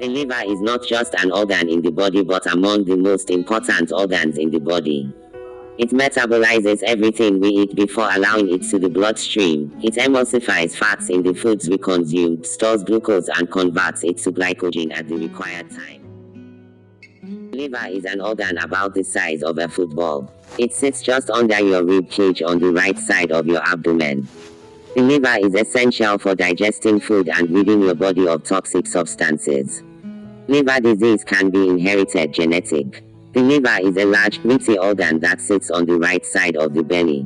The liver is not just an organ in the body but among the most important organs in the body. It metabolizes everything we eat before allowing it to the bloodstream. It emulsifies fats in the foods we consume, stores glucose and converts it to glycogen at the required time. The liver is an organ about the size of a football. It sits just under your rib cage on the right side of your abdomen. The liver is essential for digesting food and ridding your body of toxic substances. Liver disease can be inherited genetic. The liver is a large, meaty organ that sits on the right side of the belly.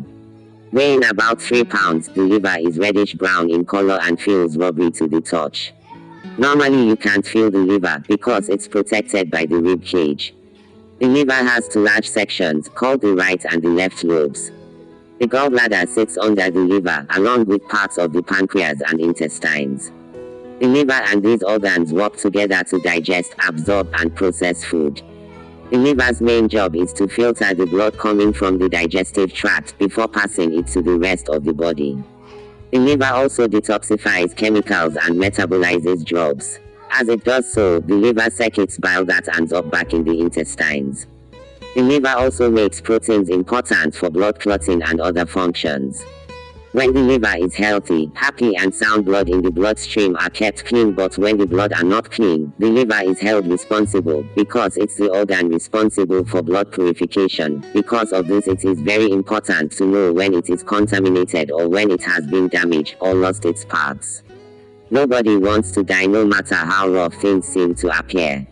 Weighing about 3 pounds, the liver is reddish-brown in color and feels rubbery to the touch. Normally you can't feel the liver because it's protected by the rib cage. The liver has two large sections, called the right and the left lobes. The gallbladder sits under the liver, along with parts of the pancreas and intestines. The liver and these organs work together to digest, absorb, and process food. The liver's main job is to filter the blood coming from the digestive tract before passing it to the rest of the body. The liver also detoxifies chemicals and metabolizes drugs. As it does so, the liver secretes bile that ends up back in the intestines. The liver also makes proteins important for blood clotting and other functions. When the liver is healthy, happy and sound blood in the bloodstream are kept clean, but when the blood are not clean, the liver is held responsible, because it's the organ responsible for blood purification. Because of this, it is very important to know when it is contaminated or when it has been damaged or lost its parts. Nobody wants to die no matter how rough things seem to appear.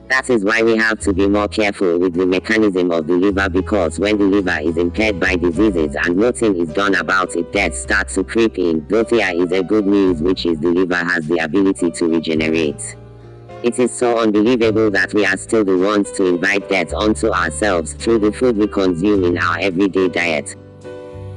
That is why we have to be more careful with the mechanism of the liver, because when the liver is impaired by diseases and nothing is done about it, death starts to creep in. Though there is a good news, which is the liver has the ability to regenerate. It is so unbelievable that we are still the ones to invite death onto ourselves through the food we consume in our everyday diet.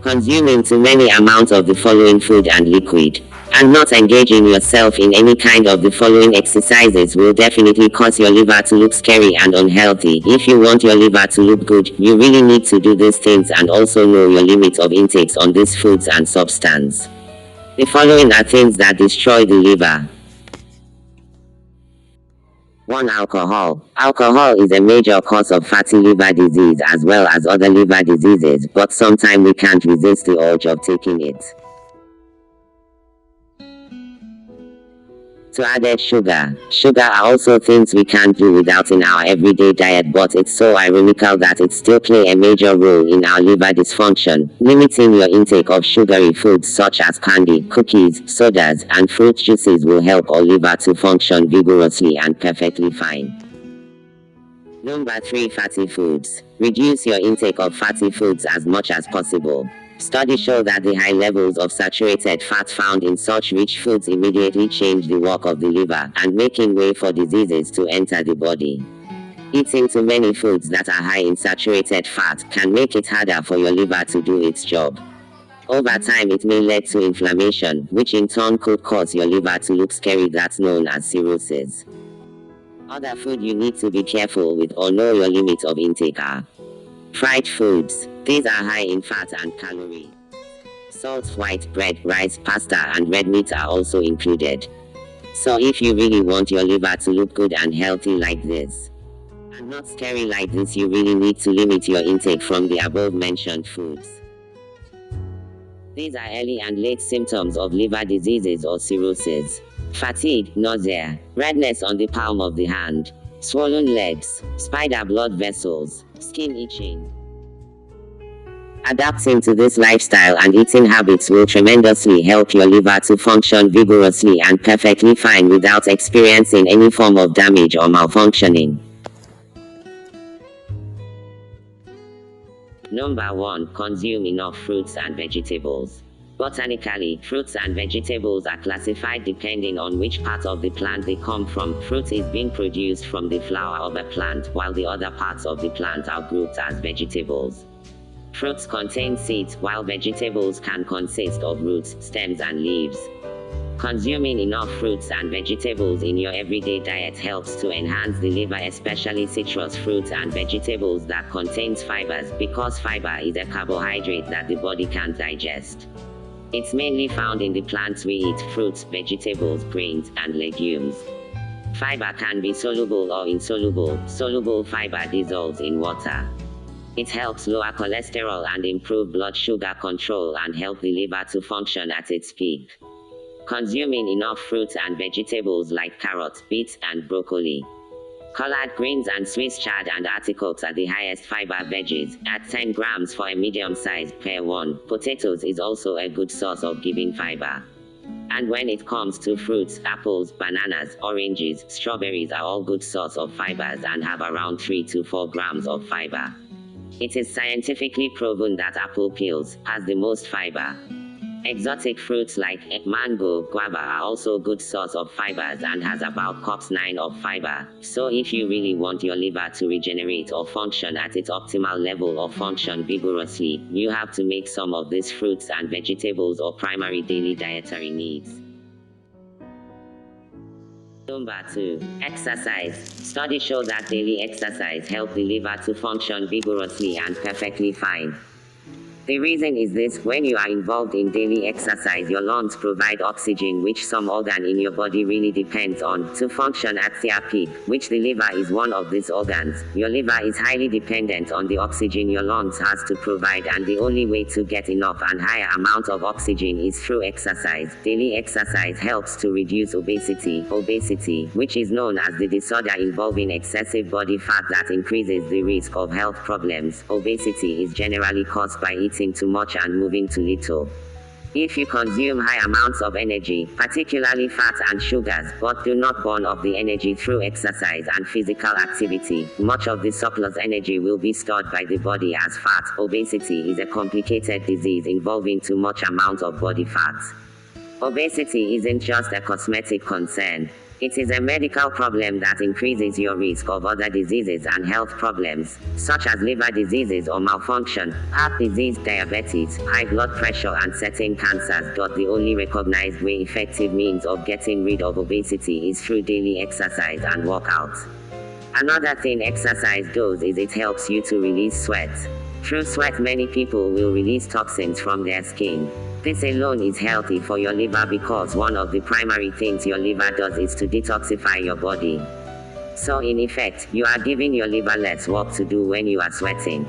Consuming too many amounts of the following food and liquid, and not engaging yourself in any kind of the following exercises will definitely cause your liver to look scary and unhealthy. If you want your liver to look good, you really need to do these things and also know your limits of intakes on these foods and substance. The following are things that destroy the liver. 1. Alcohol. Alcohol is a major cause of fatty liver disease as well as other liver diseases, but sometimes we can't resist the urge of taking it. 2. Added sugar. Sugar are also things we can't do without in our everyday diet, but it's so ironical that it still plays a major role in our liver dysfunction. Limiting your intake of sugary foods such as candy, cookies, sodas, and fruit juices will help our liver to function vigorously and perfectly fine. Number 3. Fatty foods. Reduce your intake of fatty foods as much as possible. Studies show that the high levels of saturated fat found in such rich foods immediately change the work of the liver and making way for diseases to enter the body. Eating too many foods that are high in saturated fat can make it harder for your liver to do its job. Over time, it may lead to inflammation, which in turn could cause your liver to look scary, that's known as cirrhosis. Other food you need to be careful with or know your limits of intake are fried foods. These are high in fat and calorie. Salt, white bread, rice, pasta, and red meat are also included. So if you really want your liver to look good and healthy like this, and not scary like this, you really need to limit your intake from the above mentioned foods. These are early and late symptoms of liver diseases or cirrhosis. Fatigue, nausea, redness on the palm of the hand, swollen legs, spider blood vessels, skin itching. Adapting to this lifestyle and eating habits will tremendously help your liver to function vigorously and perfectly fine without experiencing any form of damage or malfunctioning. Number 1. Consume enough fruits and vegetables. Botanically, fruits and vegetables are classified depending on which part of the plant they come from. Fruit is being produced from the flower of a plant, while the other parts of the plant are grouped as vegetables. Fruits contain seeds, while vegetables can consist of roots, stems, and leaves. Consuming enough fruits and vegetables in your everyday diet helps to enhance the liver, especially citrus fruits and vegetables that contains fibers, because fiber is a carbohydrate that the body can't digest. It's mainly found in the plants we eat: fruits, vegetables, grains, and legumes. Fiber can be soluble or insoluble. Soluble fiber dissolves in water. It helps lower cholesterol and improve blood sugar control and help the liver to function at its peak. Consuming enough fruits and vegetables like carrots, beets, and broccoli. Collard greens and Swiss chard and artichokes are the highest fiber veggies, at 10 grams for a medium size per one. Potatoes is also a good source of giving fiber. And when it comes to fruits, apples, bananas, oranges, strawberries are all good source of fibers and have around 3 to 4 grams of fiber. It is scientifically proven that apple peels has the most fiber. Exotic fruits like mango, guava are also good source of fibers and has about cups 9 of fiber. So if you really want your liver to regenerate or function at its optimal level or function vigorously, you have to make some of these fruits and vegetables or primary daily dietary needs. Number 2. Exercise. Studies show that daily exercise helps the liver to function vigorously and perfectly fine. The reason is this: when you are involved in daily exercise, your lungs provide oxygen, which some organ in your body really depends on to function at their peak, which the liver is one of these organs. Your liver is highly dependent on the oxygen your lungs has to provide, and the only way to get enough and higher amount of oxygen is through exercise. Daily exercise helps to reduce obesity, which is known as the disorder involving excessive body fat that increases the risk of health problems. Obesity is generally caused by eating too much and moving too little. If you consume high amounts of energy, particularly fat and sugars, but do not burn off the energy through exercise and physical activity, much of the surplus energy will be stored by the body as fat. Obesity is a complicated disease involving too much amount of body fat. Obesity isn't just a cosmetic concern. It is a medical problem that increases your risk of other diseases and health problems, such as liver diseases or malfunction, heart disease, diabetes, high blood pressure, and certain cancers. The only recognized way effective means of getting rid of obesity is through daily exercise and workout. Another thing exercise does is it helps you to release sweat. Through sweat, many people will release toxins from their skin. This alone is healthy for your liver because one of the primary things your liver does is to detoxify your body. So in effect, you are giving your liver less work to do when you are sweating.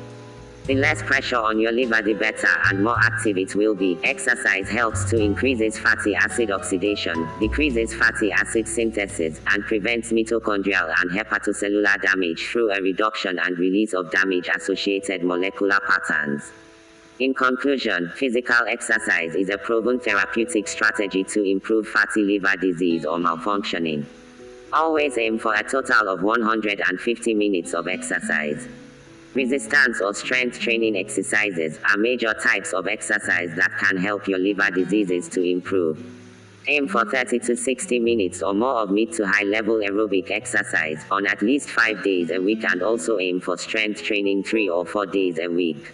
The less pressure on your liver, the better and more active it will be. Exercise helps to increase fatty acid oxidation, decreases fatty acid synthesis, and prevents mitochondrial and hepatocellular damage through a reduction and release of damage-associated molecular patterns. In conclusion, physical exercise is a proven therapeutic strategy to improve fatty liver disease or malfunctioning. Always aim for a total of 150 minutes of exercise. Resistance or strength training exercises are major types of exercise that can help your liver diseases to improve. Aim for 30 to 60 minutes or more of mid to high level aerobic exercise on at least 5 days a week, and also aim for strength training 3 or 4 days a week.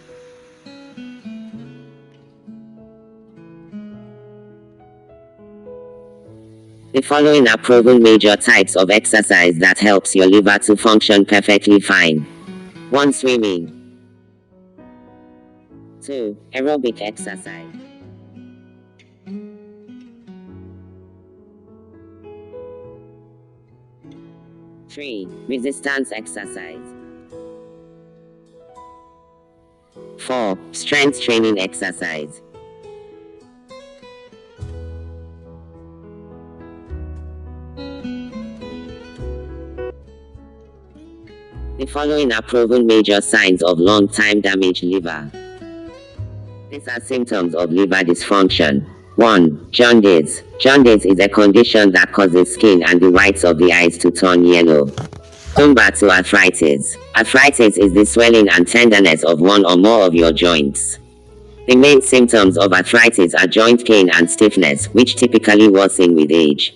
The following are proven major types of exercise that helps your liver to function perfectly fine. 1. Swimming. 2. Aerobic exercise. 3. Resistance exercise. 4. Strength training exercise. The following are proven major signs of long-time damaged liver. These are symptoms of liver dysfunction. 1. Jaundice. Jaundice is a condition that causes skin and the whites of the eyes to turn yellow. Number 2. Arthritis. Arthritis is the swelling and tenderness of one or more of your joints. The main symptoms of arthritis are joint pain and stiffness, which typically worsen with age.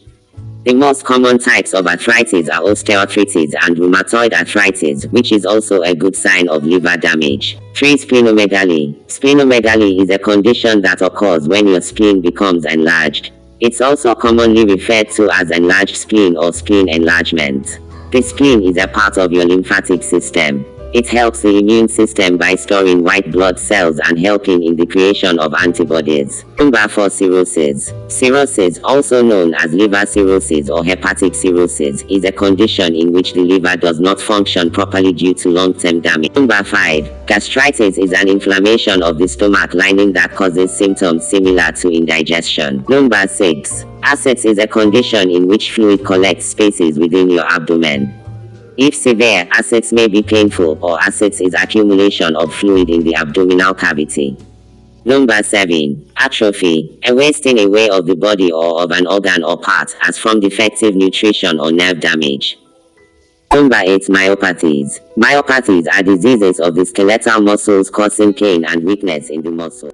The most common types of arthritis are osteoarthritis and rheumatoid arthritis, which is also a good sign of liver damage. 3. Splenomegaly. Splenomegaly is a condition that occurs when your spleen becomes enlarged. It's also commonly referred to as enlarged spleen or spleen enlargement. The spleen is a part of your lymphatic system. It helps the immune system by storing white blood cells and helping in the creation of antibodies. Number 4. Cirrhosis. Cirrhosis, also known as liver cirrhosis or hepatic cirrhosis, is a condition in which the liver does not function properly due to long-term damage. Number 5. Gastritis is an inflammation of the stomach lining that causes symptoms similar to indigestion. Number 6. Ascites is a condition in which fluid collects spaces within your abdomen. If severe, ascites may be painful, or ascites is accumulation of fluid in the abdominal cavity. Number 7. Atrophy, a wasting away of the body or of an organ or part, as from defective nutrition or nerve damage. Number 8. Myopathies. Myopathies are diseases of the skeletal muscles causing pain and weakness in the muscle.